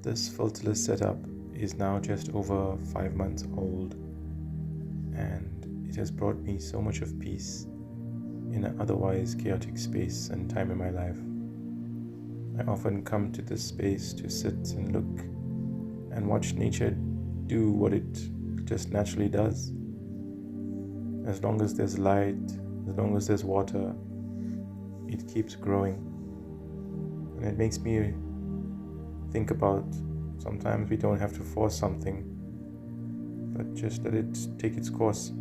This filterless setup is now just over 5 months old, and it has brought me so much of peace in an otherwise chaotic space and time in my life. I often come to this space to sit and look and watch nature do what it just naturally does. As long as there's light, as long as there's water, it keeps growing. And it makes me think about sometimes we don't have to force something, but just let it take its course.